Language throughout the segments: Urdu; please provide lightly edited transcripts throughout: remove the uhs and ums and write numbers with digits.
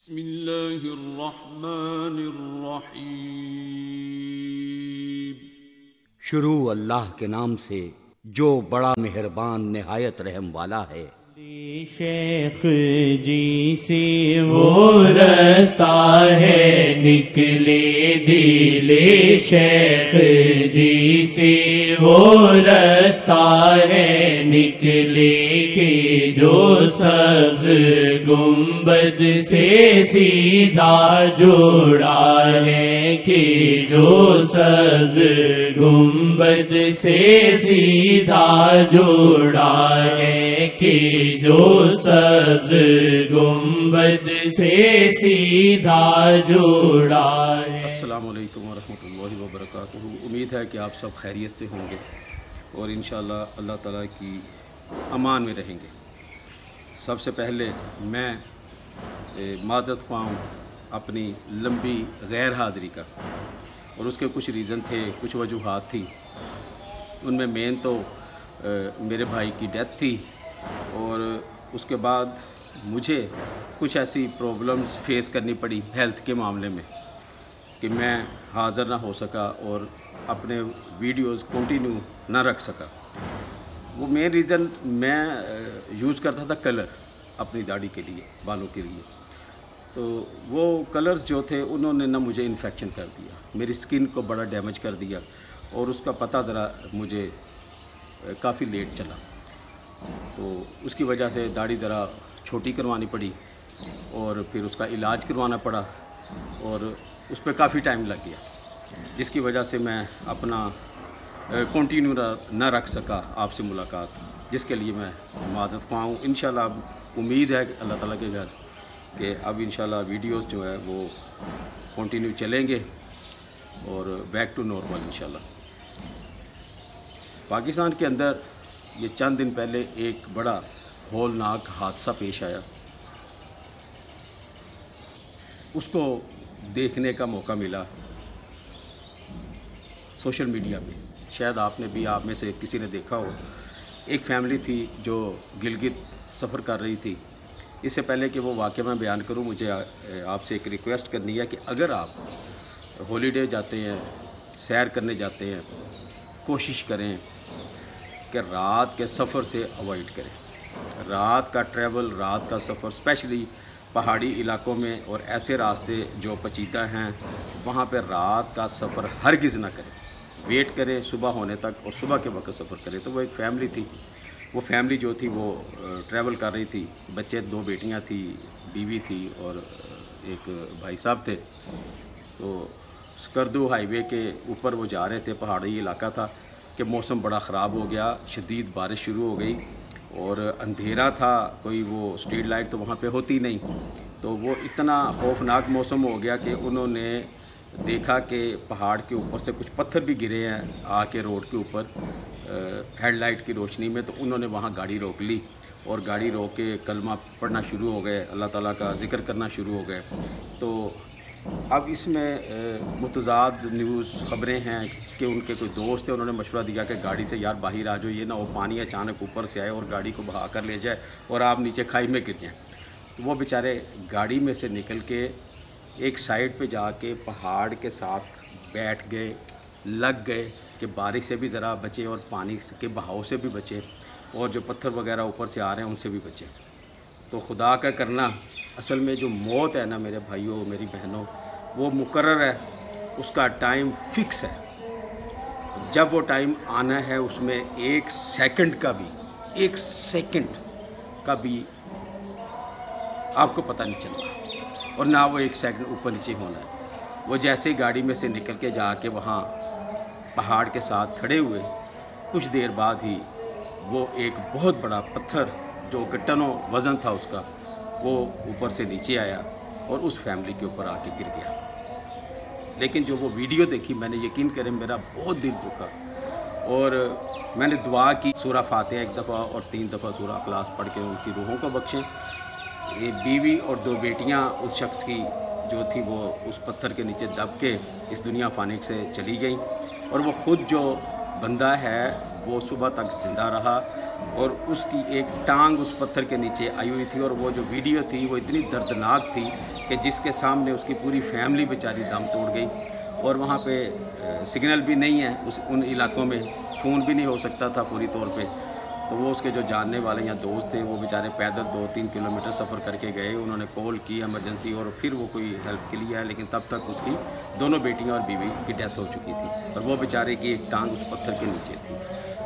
بسم اللہ الرحمن الرحیم۔ شروع اللہ کے نام سے جو بڑا مہربان نہایت رحم والا ہے۔ شیخ جی سے وہ رستہ ہے نکلے دل شیخ جی سے وہ رستہ ہے نکلے کہ جو سبز گنبد سے سیدھا جوڑا ہے کہ جو سبز گنبد سے سیدھا جوڑا ہے کہ جو سبز گنبد سے سیدھا جوڑا ہے۔ السلام علیکم ورحمۃ اللہ وبرکاتہ۔ امید ہے کہ آپ سب خیریت سے ہوں گے اور انشاءاللہ اللہ تعالیٰ کی امان میں رہیں گے۔ سب سے پہلے میں معذرت خواہ ہوں اپنی لمبی غیر حاضری کا، اور اس کے کچھ ریزن تھے، کچھ وجوہات تھی۔ ان میں مین تو میرے بھائی کی ڈیتھ تھی، اور اس کے بعد مجھے کچھ ایسی پرابلمز فیس کرنی پڑی ہیلتھ کے معاملے میں کہ میں حاضر نہ ہو سکا اور اپنے ویڈیوز کنٹینیو نہ رکھ سکا۔ وہ مین ریزن میں یوز کرتا تھا کلر اپنی داڑھی کے لیے، بالوں کے لیے، تو وہ کلرز جو تھے انہوں نے نہ مجھے انفیکشن کر دیا، میری سکن کو بڑا ڈیمیج کر دیا، اور اس کا پتہ ذرا مجھے کافی لیٹ چلا، تو اس کی وجہ سے داڑھی ذرا چھوٹی کروانی پڑی اور پھر اس کا علاج کروانا پڑا، اور اس پہ کافی ٹائم لگ گیا، جس کی وجہ سے میں اپنا کنٹینیو نہ رکھ سکا آپ سے ملاقات، جس کے لیے میں معذرت خواہ ہوں۔ انشاءاللہ اب امید ہے کہ اللہ تعالیٰ کے گھر کہ اب انشاءاللہ ویڈیوز جو ہے وہ کنٹینیو چلیں گے اور بیک ٹو نارمل انشاءاللہ۔ پاکستان کے اندر یہ چند دن پہلے ایک بڑا ہولناک حادثہ پیش آیا، اس کو دیکھنے کا موقع ملا سوشل میڈیا پہ، شاید آپ میں سے کسی نے دیکھا ہو۔ ایک فیملی تھی جو گلگت سفر کر رہی تھی۔ اس سے پہلے کہ وہ واقعہ میں بیان کروں، مجھے آپ سے ایک ریکویسٹ کرنی ہے کہ اگر آپ ہالیڈے جاتے ہیں، سیر کرنے جاتے ہیں، کوشش کریں کہ رات کے سفر سے اوائڈ کریں۔ رات کا ٹریول، رات کا سفر، اسپیشلی پہاڑی علاقوں میں اور ایسے راستے جو پیچیدہ ہیں، وہاں پہ رات کا سفر ہرگز نہ کریں، ویٹ کریں صبح ہونے تک اور صبح کے وقت سفر کریں۔ تو وہ ایک فیملی تھی، وہ فیملی جو تھی وہ ٹریول کر رہی تھی، بچے، 2 بیٹیاں تھیں، بیوی تھی اور ایک بھائی صاحب تھے۔ تو سکردو ہائی وے کے اوپر وہ جا رہے تھے، پہاڑی علاقہ تھا کہ موسم بڑا خراب ہو گیا، شدید بارش شروع ہو گئی اور اندھیرا تھا، کوئی وہ اسٹریٹ لائٹ تو وہاں پہ ہوتی نہیں، تو وہ اتنا خوفناک موسم ہو گیا کہ انہوں نے دیکھا کہ پہاڑ کے اوپر سے کچھ پتھر بھی گرے ہیں آ کے روڈ کے اوپر ہیڈ لائٹ کی روشنی میں، تو انہوں نے وہاں گاڑی روک لی اور گاڑی روک کے کلمہ پڑھنا شروع ہو گئے، اللہ تعالیٰ کا ذکر کرنا شروع ہو گئے۔ تو اب اس میں متضاد نیوز خبریں ہیں کہ ان کے کوئی دوست ہیں، انہوں نے مشورہ دیا کہ گاڑی سے یار باہر آ جاؤ، یہ نہ ہو پانی اچانک اوپر سے آئے اور گاڑی کو بہا کر لے جائے اور آپ نیچے کھائی میں گر جائیں۔ وہ بیچارے گاڑی میں سے نکل کے ایک سائڈ پہ جا کے پہاڑ کے ساتھ بیٹھ گئے، لگ گئے کہ بارش سے بھی ذرا بچے اور پانی کے بہاؤ سے بھی بچے اور جو پتھر وغیرہ اوپر سے آ رہے ہیں ان سے بھی بچے۔ تو خدا کا کرنا، اصل میں جو موت ہے نا میرے بھائیوں، میری بہنوں، وہ مقرر ہے، اس کا ٹائم فکس ہے، جب وہ ٹائم آنا ہے اس میں ایک سیکنڈ کا بھی آپ کو پتہ نہیں چلتا، اور نہ وہ 1 سیکنڈ اوپر نیچے ہونا ہے۔ وہ جیسے گاڑی میں سے نکل کے جا کے وہاں پہاڑ کے ساتھ کھڑے ہوئے، کچھ دیر بعد ہی وہ ایک بہت بڑا پتھر جو کہ ٹنوں وزن تھا اس کا، وہ اوپر سے نیچے آیا اور اس فیملی کے اوپر آ کے گر گیا۔ لیکن جو وہ ویڈیو دیکھی میں نے، یقین کریں میرا بہت دل دکھا، اور میں نے دعا کی سورہ فاتحہ 1 دفعہ اور 3 دفعہ سورہ اخلاص پڑھ کے ان کی روحوں کو بخشیں۔ یہ بیوی اور 2 بیٹیاں اس شخص کی جو تھی وہ اس پتھر کے نیچے دب کے اس دنیا فانی سے چلی گئیں، اور وہ خود جو بندہ ہے وہ صبح تک زندہ رہا اور اس کی ایک ٹانگ اس پتھر کے نیچے آئی ہوئی تھی، اور وہ جو ویڈیو تھی وہ اتنی دردناک تھی کہ جس کے سامنے اس کی پوری فیملی بیچاری دم توڑ گئی۔ اور وہاں پہ سگنل بھی نہیں ہے، ان علاقوں میں فون بھی نہیں ہو سکتا تھا فوری طور پہ، تو وہ اس کے جو جاننے والے یا دوست تھے وہ بیچارے پیدل 2-3 کلومیٹر سفر کر کے گئے، انہوں نے کال کی ایمرجنسی، اور پھر وہ کوئی ہیلپ کے لیے آئے، لیکن تب تک اس کی دونوں بیٹیاں اور بیوی کی ڈیتھ ہو چکی تھی، اور وہ بیچارے کی ایک ٹانگ اس پتھر کے نیچے تھی۔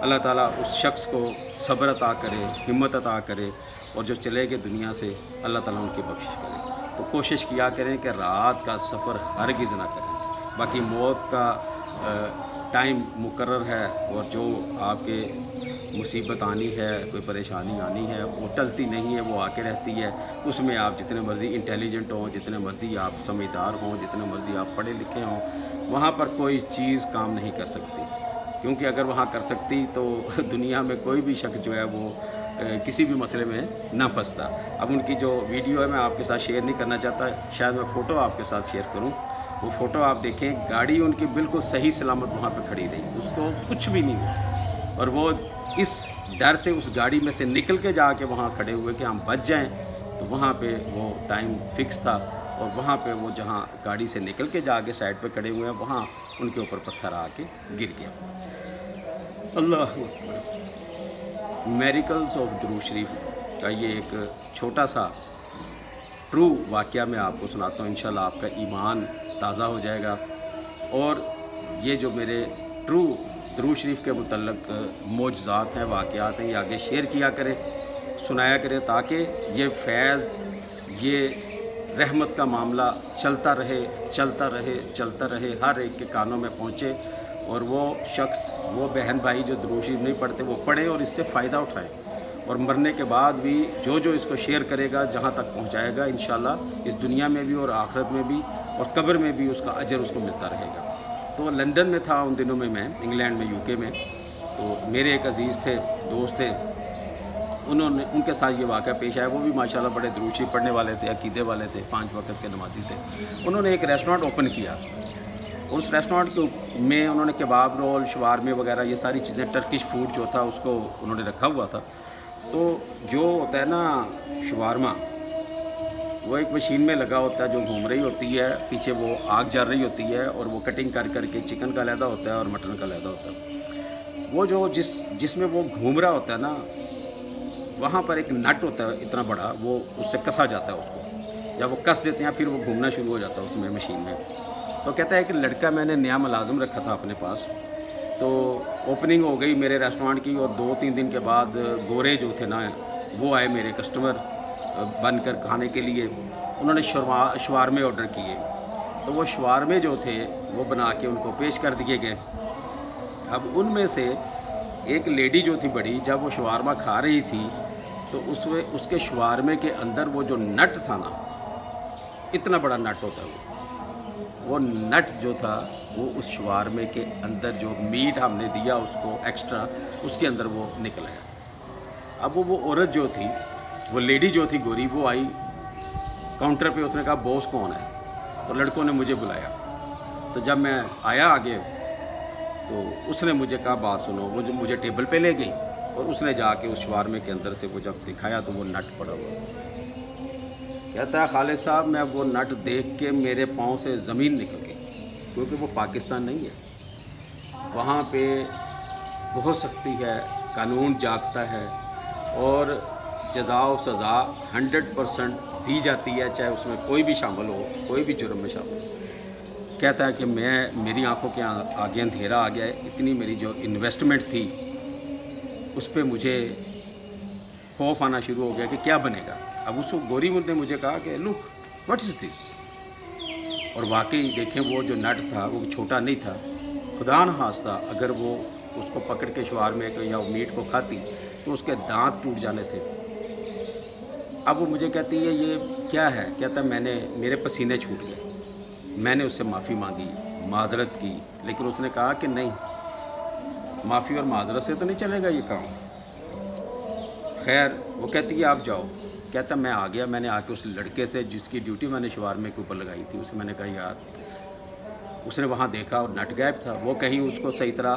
اللہ تعالیٰ اس شخص کو صبر عطا کرے، ہمت عطا کرے، اور جو چلے گئے دنیا سے اللہ تعالیٰ ان کی بخشش کرے۔ تو کوشش کیا کریں کہ رات کا سفر ہرگز نہ کریں، باقی موت کا ٹائم مقرر ہے، اور جو آپ کے مصیبت آنی ہے، کوئی پریشانی آنی ہے، وہ ٹلتی نہیں ہے، وہ آ کے رہتی ہے۔ اس میں آپ جتنے مرضی انٹیلیجنٹ ہوں، جتنے مرضی آپ سمجھدار ہوں، جتنے مرضی آپ پڑھے لکھے ہوں، وہاں پر کوئی چیز کام نہیں کر سکتی، کیونکہ اگر وہاں کر سکتی تو دنیا میں کوئی بھی شخص جو ہے وہ کسی بھی مسئلے میں نہ پھنستا۔ اب ان کی جو ویڈیو ہے میں آپ کے ساتھ شیئر نہیں کرنا چاہتا، شاید میں فوٹو آپ کے ساتھ شیئر کروں۔ وہ فوٹو آپ دیکھیں، گاڑی ان کی بالکل صحیح سلامت وہاں پہ کھڑی رہی، اس کو کچھ بھی نہیں ہوا، اور وہ اس ڈر سے اس گاڑی میں سے نکل کے جا کے وہاں کھڑے ہوئے کہ ہم بچ جائیں، تو وہاں پہ وہ ٹائم فکس تھا، اور وہاں پہ وہ جہاں گاڑی سے نکل کے جا کے سائڈ پہ کھڑے ہوئے ہیں، وہاں ان کے اوپر پتھر آ کے گر گیا۔ اللہ اکبر۔ میریکلز آف درود شریف کا یہ ایک چھوٹا سا ٹرو واقعہ میں آپ کو سناتا ہوں، انشاءاللہ آپ کا ایمان تازہ ہو جائے گا، اور یہ جو میرے ٹرو درود شریف کے متعلق معجزات ہیں، واقعات ہیں، یہ آگے شیئر کیا کریں، سنایا کریں، تاکہ یہ فیض، یہ رحمت کا معاملہ چلتا رہے چلتا رہے چلتا رہے، ہر ایک کے کانوں میں پہنچے، اور وہ شخص، وہ بہن بھائی جو درود شریف نہیں پڑھتے وہ پڑھیں اور اس سے فائدہ اٹھائیں، اور مرنے کے بعد بھی جو اس کو شیئر کرے گا، جہاں تک پہنچائے گا، انشاءاللہ اس دنیا میں بھی اور آخرت میں بھی اور قبر میں بھی اس کا اجر اس کو ملتا رہے گا۔ تو لندن میں تھا ان دنوں میں، انگلینڈ میں، UK میں، تو میرے ایک عزیز تھے، دوست تھے، ان کے ساتھ یہ واقعہ پیش آیا۔ وہ بھی ماشاءاللہ بڑے درود شریف پڑھنے والے تھے، عقیدے والے تھے، 5 وقت کے نمازی تھے۔ انہوں نے ایک ریسٹورانٹ اوپن کیا، اس ریسٹورانٹ میں انہوں نے کباب رول، شوارمے وغیرہ، یہ ساری چیزیں، ٹرکش فوڈ جو تھا اس کو انہوں نے رکھا ہوا تھا۔ تو جو ہوتا ہے نا شوارما، وہ ایک مشین میں لگا ہوتا ہے جو گھوم رہی ہوتی ہے، پیچھے وہ آگ جل رہی ہوتی ہے، اور وہ کٹنگ کر کے چکن کا علیحدہ ہوتا ہے اور مٹن کا علیحدہ ہوتا ہے۔ وہ جو جس میں وہ گھوم رہا ہوتا ہے نا، وہاں پر ایک نٹ ہوتا ہے اتنا بڑا، وہ اس سے کسا جاتا ہے اس کو، جب وہ کس دیتے ہیں پھر وہ گھومنا شروع ہو جاتا ہے اس میں، مشین میں۔ تو کہتا ہے کہ لڑکا میں نے نیا ملازم رکھا تھا اپنے پاس، تو اوپننگ ہو گئی میرے ریسٹورانٹ کی، اور 2-3 دن کے بعد گورے جو تھے نا وہ آئے میرے کسٹمر بن کر کھانے کے لیے، انہوں نے شوارمے آرڈر کیے، تو وہ شوارمے جو تھے وہ بنا کے ان کو پیش کر دیے گئے۔ اب ان میں سے ایک لیڈی جو تھی بڑی، جب وہ شوارما کھا رہی تھی تو اس کے شوارمے کے اندر وہ جو نٹ تھا نا، اتنا بڑا نٹ ہوتا ہے وہ نٹ جو تھا وہ اس شوارمے کے اندر، جو میٹ ہم نے دیا اس کو ایکسٹرا، اس کے اندر وہ نکل آیا۔ اب وہ عورت جو تھی، وہ لیڈی جو تھی گوری، وہ آئی کاؤنٹر پہ، اس نے کہا باس کون ہے؟ تو لڑکوں نے مجھے بلایا، تو جب میں آیا آگے تو اس نے مجھے کہا بات سنو، وہ جو مجھے ٹیبل پہ لے گئی، اور اس نے جا کے اس شوارمے کے اندر سے وہ جب دکھایا تو وہ نٹ پڑا ہوا۔ کہتا ہے خالد صاحب میں وہ نٹ دیکھ کے میرے پاؤں سے زمین نکل گئی، کیونکہ وہ پاکستان نہیں ہے، وہاں پہ بہت سختی ہے، قانون جاگتا ہے، اور جزا و سزا 100% دی جاتی ہے، چاہے اس میں کوئی بھی شامل ہو، کوئی بھی جرم میں شامل ہو۔ کہتا ہے کہ میری آنکھوں کے آگے اندھیرا آ گیا ہے، اتنی میری جو انویسٹمنٹ تھی اس پہ مجھے خوف آنا شروع ہو گیا کہ کیا بنے گا۔ اب اس کو گوری نے مجھے کہا کہ لک واٹ از دس، اور واقعی دیکھیں وہ جو نٹ تھا وہ چھوٹا نہیں تھا، خدا نخواستہ اگر وہ اس کو پکڑ کے شوارمے کو یا میٹ کو کھاتی تو اس کے دانت ٹوٹ جانے تھے۔ اب وہ مجھے کہتی ہے یہ کیا ہے؟ کہتا ہے میرے پسینے چھوٹ گئے، میں نے اس سے معافی مانگی، معذرت کی، لیکن اس نے کہا کہ نہیں، معافی اور معذرت سے تو نہیں چلے گا یہ کام۔ خیر وہ کہتی ہے آپ جاؤ۔ کہتا میں آ گیا، میں نے آ کے اس لڑکے سے جس کی ڈیوٹی میں نے شوارمے کے اوپر لگائی تھی، اسے میں نے کہا یار، اس نے وہاں دیکھا اور نٹ غائب تھا، وہ کہیں اس کو صحیح طرح